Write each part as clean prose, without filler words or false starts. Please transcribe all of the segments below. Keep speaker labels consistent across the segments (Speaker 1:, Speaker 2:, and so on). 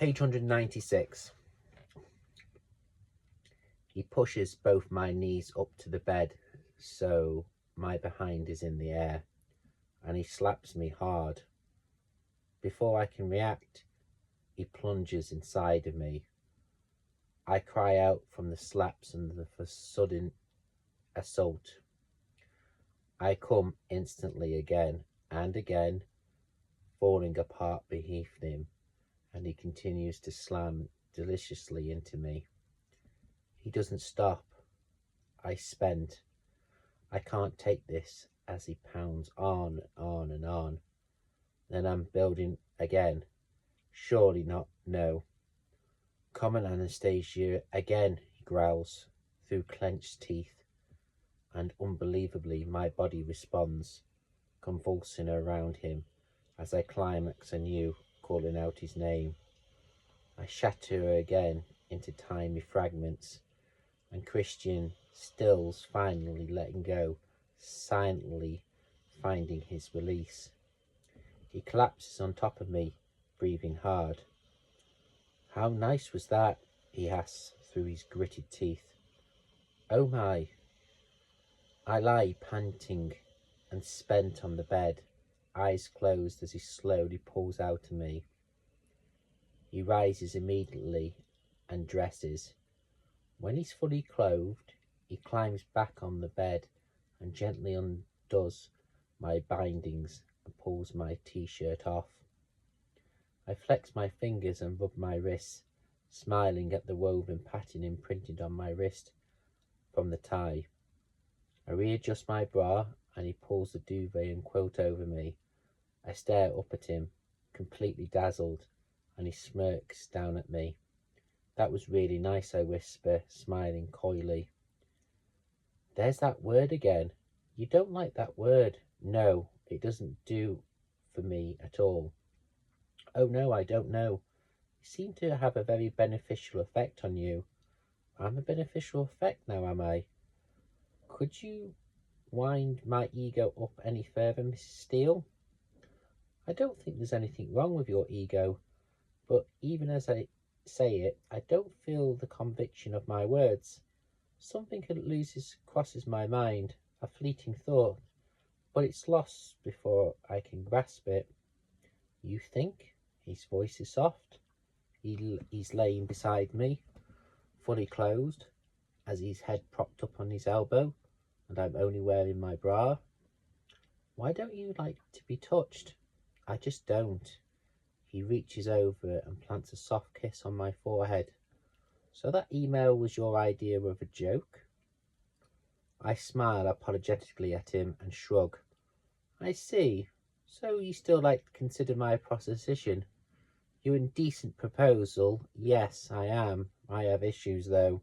Speaker 1: Page 196. He pushes both my knees up to the bed so my behind is in the air, and he slaps me hard. Before I can react, he plunges inside of me. I cry out from the slaps and the sudden assault. I come instantly again and again, falling apart beneath him, and he continues to slam deliciously into me. He doesn't stop. I spent. I can't take this as he pounds on and on. Then I'm building again. Surely not, no. Come on, Anastasia, again, he growls through clenched teeth, and unbelievably my body responds, convulsing around him as I climax anew, calling out his name. I shatter again into tiny fragments, and Christian stills finally letting go, silently finding his release. He collapses on top of me, breathing hard. How nice was that? He asks through his gritted teeth. Oh my. I lie panting and spent on the bed, eyes closed as he slowly pulls out of me. He rises immediately and dresses. When he's fully clothed, he climbs back on the bed and gently undoes my bindings and pulls my t-shirt off. I flex my fingers and rub my wrists, smiling at the woven pattern imprinted on my wrist from the tie. I readjust my bra and he pulls the duvet and quilt over me. I stare up at him, completely dazzled, and he smirks down at me. That was really nice, I whisper, smiling coyly. There's that word again. You don't like that word. No, it doesn't do for me at all. Oh no, I don't know. You seem to have a very beneficial effect on you. I'm a beneficial effect now, am I? Could you wind my ego up any further, Mrs. Steele? I don't think there's anything wrong with your ego, but even as I say it, I don't feel the conviction of my words. Something crosses my mind, a fleeting thought, but it's lost before I can grasp it. You think? His voice is soft. He's laying beside me, fully clothed, as his head propped up on his elbow, and I'm only wearing my bra. Why don't you like to be touched? I just don't. He reaches over and plants a soft kiss on my forehead. So that email was your idea of a joke? I smile apologetically at him and shrug. I see. So you still like to consider my proposition? Your indecent proposal? Yes, I am. I have issues, though.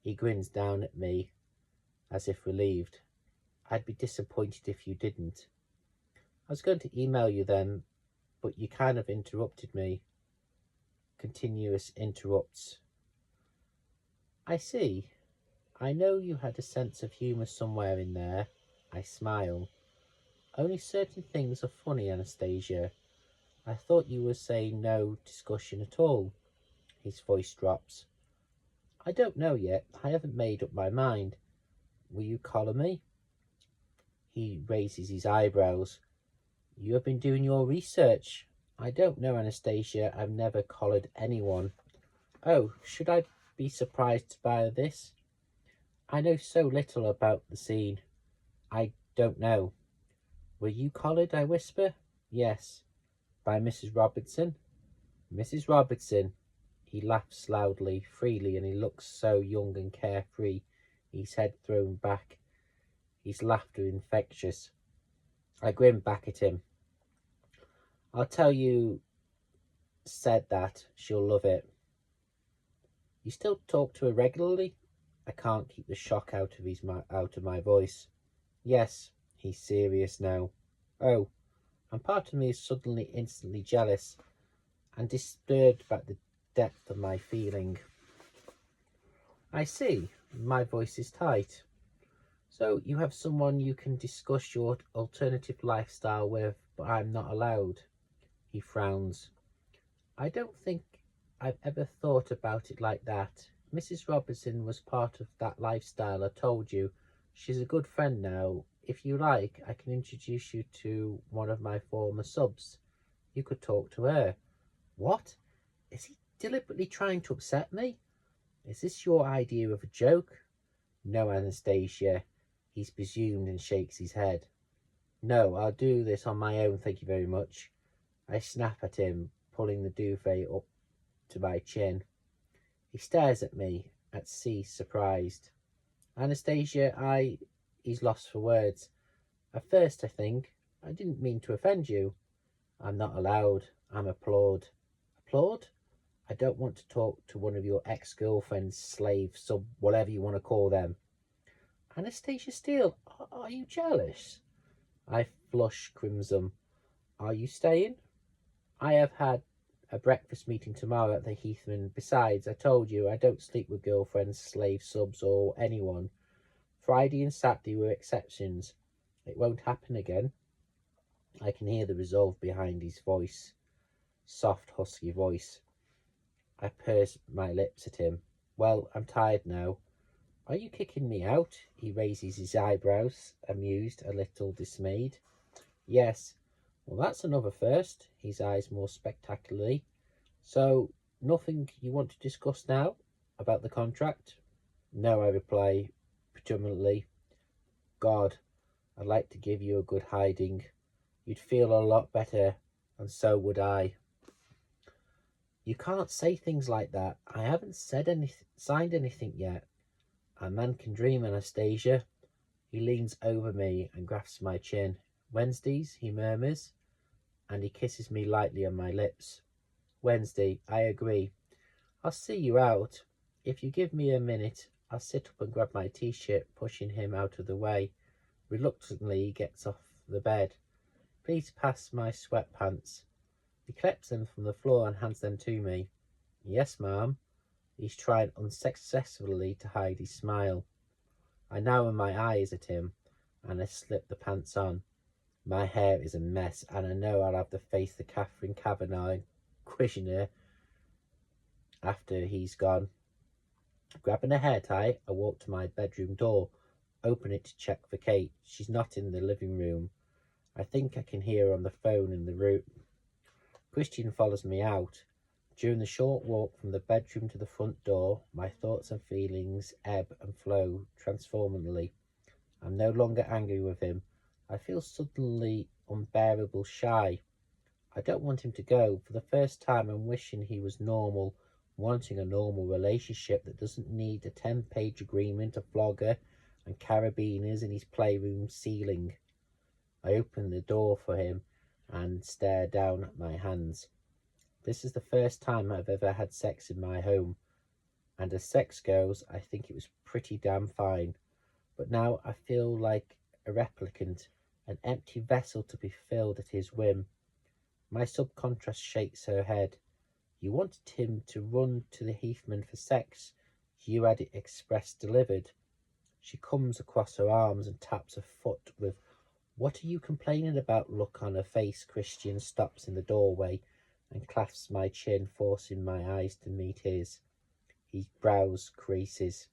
Speaker 1: He grins down at me, as if relieved. I'd be disappointed if you didn't. I was going to email you then, but you kind of interrupted me. Continuous interrupts. I see. I know you had a sense of humour somewhere in there. I smile. Only certain things are funny, Anastasia. I thought you were saying no discussion at all. His voice drops. I don't know yet. I haven't made up my mind. Will you collar me? He raises his eyebrows. You have been doing your research. I don't know, Anastasia. I've never collared anyone. Oh, should I be surprised by this? I know so little about the scene. I don't know. Were you collared? I whisper. Yes. By Mrs. Robertson? Mrs. Robertson. He laughs loudly, freely, and he looks so young and carefree, his head thrown back, his laughter infectious. I grin back at him. I'll tell you said that. She'll love it. You still talk to her regularly? I can't keep the shock out of my voice. Yes, he's serious now. Oh, and part of me is suddenly instantly jealous and disturbed by the depth of my feeling. I see. My voice is tight. So you have someone you can discuss your alternative lifestyle with, but I'm not allowed. He frowns. I don't think I've ever thought about it like that. Mrs. Robinson was part of that lifestyle, I told you. She's a good friend now. If you like, I can introduce you to one of my former subs. You could talk to her. What? Is he deliberately trying to upset me? Is this your idea of a joke? No, Anastasia. He's presumed and shakes his head. No, I'll do this on my own, thank you very much. I snap at him, pulling the duvet up to my chin. He stares at me, at sea, surprised. Anastasia, He's lost for words. At first, I think, I didn't mean to offend you. I'm not allowed. I'm applaud. Applaud? I don't want to talk to one of your ex-girlfriends, slave, sub, whatever you want to call them. Anastasia Steele, are you jealous? I flush crimson. Are you staying? I have had a breakfast meeting tomorrow at the Heathman. Besides, I told you I don't sleep with girlfriends, slave subs, or anyone. Friday and Saturday were exceptions. It won't happen again. I can hear the resolve behind his voice. Soft, husky voice. I purse my lips at him. Well, I'm tired now. Are you kicking me out? He raises his eyebrows, amused, a little dismayed. Yes. Well, that's another first. His eyes more spectacularly. So, nothing you want to discuss now about the contract? No, I reply, predominantly. God, I'd like to give you a good hiding. You'd feel a lot better, and so would I. You can't say things like that. I haven't signed anything yet. A man can dream, Anastasia. He leans over me and grasps my chin. Wednesdays, he murmurs, and he kisses me lightly on my lips. Wednesday, I agree. I'll see you out. If you give me a minute, I'll sit up and grab my t-shirt, pushing him out of the way. Reluctantly, he gets off the bed. Please pass my sweatpants. He collects them from the floor and hands them to me. Yes, ma'am. He's trying unsuccessfully to hide his smile. I narrow my eyes at him, and I slip the pants on. My hair is a mess, and I know I'll have the face of Catherine Kavanagh and Kushner after he's gone. Grabbing a hair tie, I walk to my bedroom door, open it to check for Kate. She's not in the living room. I think I can hear her on the phone in the room. Christian follows me out. During the short walk from the bedroom to the front door, my thoughts and feelings ebb and flow transformingly. I'm no longer angry with him. I feel suddenly unbearable shy. I don't want him to go. For the first time, I'm wishing he was normal, wanting a normal relationship that doesn't need a 10-page agreement, a flogger, and carabiners in his playroom ceiling. I open the door for him and stare down at my hands. This is the first time I've ever had sex in my home, and as sex goes, I think it was pretty damn fine. But now I feel like a replicant, an empty vessel to be filled at his whim. My subconscious shakes her head. You wanted him to run to the Heathman for sex. You had it express delivered. She comes across her arms and taps her foot with, "What are you complaining about?" look on her face. Christian stops in the doorway and clasps my chin, forcing my eyes to meet his. His brows creases.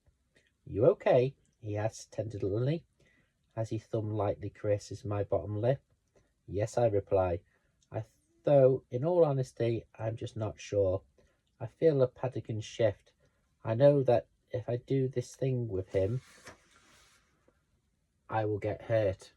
Speaker 1: You okay? He asks tentatively, as he thumb lightly caresses my bottom lip. Yes, I reply. Though, in all honesty, I'm just not sure. I feel a paradigm shift. I know that if I do this thing with him, I will get hurt.